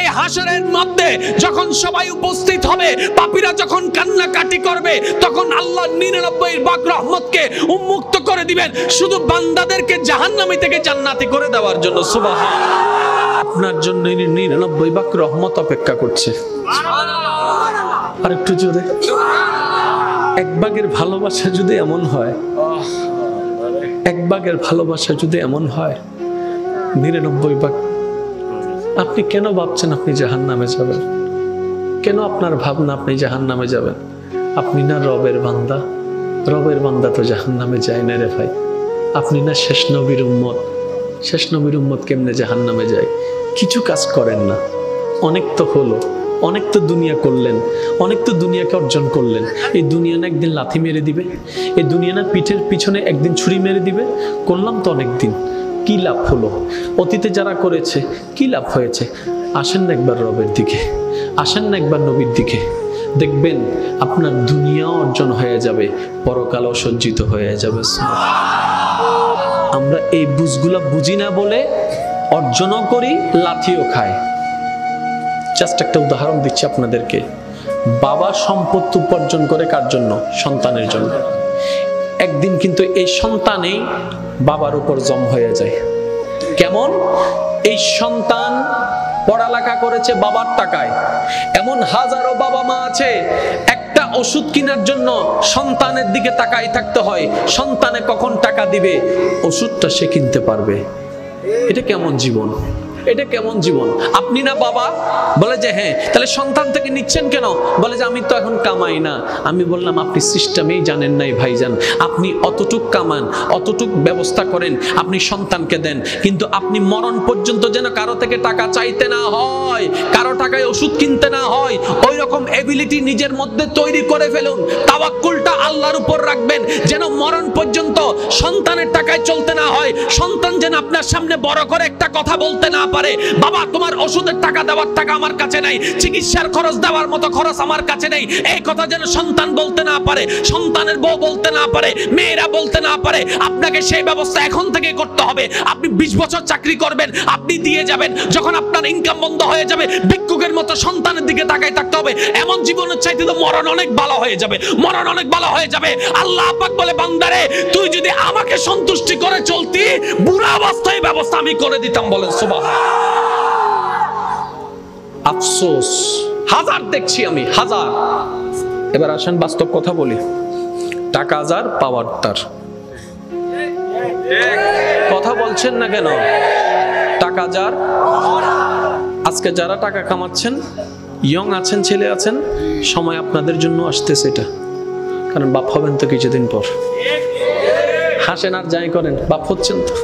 এই হাসরের মধ্যে যখন সবাই উপস্থিত হবে, পাপীরা যখন কান্নাকাটি করবে, তখন আল্লাহ 99 ভাগ রহমতকে উন্মুক্ত করে দিবেন শুধু বান্দাদেরকে জাহান্নামী থেকে জান্নাতি করে দেওয়ার জন্য। সুবহানাল্লাহ। আপনার জন্য 99 ভাগ রহমত অপেক্ষা করছে। আর একটু জোরে। এক ভাগের ভালোবাসা যদি এমন হয়, এক ভাগের ভালোবাসা যদি এমন হয়, 99 ভাগ। আপনি কেন ভাবছেন আপনি জাহান্নামে যাবেন? কেন আপনার ভাবনা আপনি জাহান্নামে যাবেন? আপনি না রবের বান্দা? রবের বান্দা তো জাহান্নামে যায় না রে ভাই। আপনি না শেষ নবীর উম্মত? শেষ নবীর উম্মত কেমনে জাহান্নামে যায়? কিছু কাজ করেন না, অনেক তো হলো, অনেক তো দুনিয়া করলেন, অনেক তো দুনিয়াকে অর্জন করলেন। এই দুনিয়া না একদিন লাথি মেরে দিবে, এই দুনিয়া না পিঠের পিছনে একদিন ছুরি মেরে দিবে। করলাম তো অনেক দিন, কি লাভ হলো? অতীতে যারা করেছে কি লাভ হয়েছে? আসেন না একবার রবের দিকে, আসেন না একবার নবীর দিকে, দেখবেন আপনার দুনিয়া অর্জন হয়ে যাবে, পরকালও সজ্জিত হয়ে যাবে। আমরা এই বুঝগুলা বুঝি না বলে অর্জনও করি, লাথিও খাই। জাস্ট একটা উদাহরণ দিচ্ছি আপনাদেরকে। বাবা সম্পত্তি উপার্জন করে কার জন্য? সন্তানের জন্য। একদিন কিন্তু এই সন্তানেই বাবার উপর জম হয়ে যায়। কেমন? এই সন্তান পড়ালেখা করেছে বাবার টাকায়। এমন হাজারো বাবা মা আছে, একটা ওষুধ কেনার জন্য সন্তানের দিকে তাকাই থাকতে হয়, সন্তানে কখন টাকা দিবে, ওষুধটা সে কিনতে পারবে। এটা কেমন জীবন? এটা কেমন জীবন? আপনি না বাবা? বলে যে হ্যাঁ। তাহলে সন্তান থেকে নিচ্ছেন কেন? বলে যে আমি তো এখন কামাই না। আমি বললাম আপনি সিস্টেমেই জানেন নাই ভাইজান। আপনি অতটুক কামান, অতটুক ব্যবস্থা করেন, আপনি সন্তানকে দেন, কিন্তু আপনি মরণ পর্যন্ত যেন কারো থেকে টাকা চাইতে না হয়, কারো টাকায় ওষুধ কিনতে না হয়, ওই রকম এবিলিটি নিজের মধ্যে তৈরি করে ফেলুন। তাওয়াক্কুলটা আল্লাহর উপর রাখবেন, যেন মরণ পর্যন্ত সন্তানের টাকায় চলতে না হয়। সন্তান যেন আপনার সামনে বড় করে একটা কথা বলতে না পারে, বাবা তোমার ওষুধের টাকা দেওয়ার টাকা আমার কাছে নাই, চিকিৎসার খরচ দেওয়ার মতো খরচ আমার কাছে নেই, এই কথা যেন সন্তান বলতে না পারে, সন্তানের বউ বলতে না পারে, মেয়েরা বলতে না পারে। আপনাকে সেই ব্যবস্থা এখন থেকে করতে হবে। আপনি 20 বছর চাকরি করবেন, আপনি দিয়ে যাবেন, যখন আপনার ইনকাম বন্ধ হয়ে যাবে ভিক্ষুকের মতো সন্তানের দিকে তাকাই থাকতে হবে। এমন জীবনের চাইতে তো মরণ অনেক ভালো হয়ে যাবে, মরণ অনেক ভালো হয়ে যাবে। আল্লাহ পাক বলে বান্দারে তুই যদি আমাকে সন্তুষ্টি করে চলতি, বুড়া অবস্থায় ব্যবস্থা আমি করে দিতাম। বলেন সুবহানাল্লাহ। আফসোস হাজার দেখছি আমি, হাজার। এবার আসেন বাস্তব কথা বলি। টাকা যার পাওয়ার তার। কথা বলছেন না কেন? টাকা যার। আজকে যারা টাকা কামাচ্ছেন, ইয়ং আছেন, ছেলে আছেন, সময় আপনাদের জন্য আসতেছে এটা। কারণ বাপ হবেন তো কিছুদিন পর। হাসেন আর যাই করেন, বাপ হচ্ছেন তো।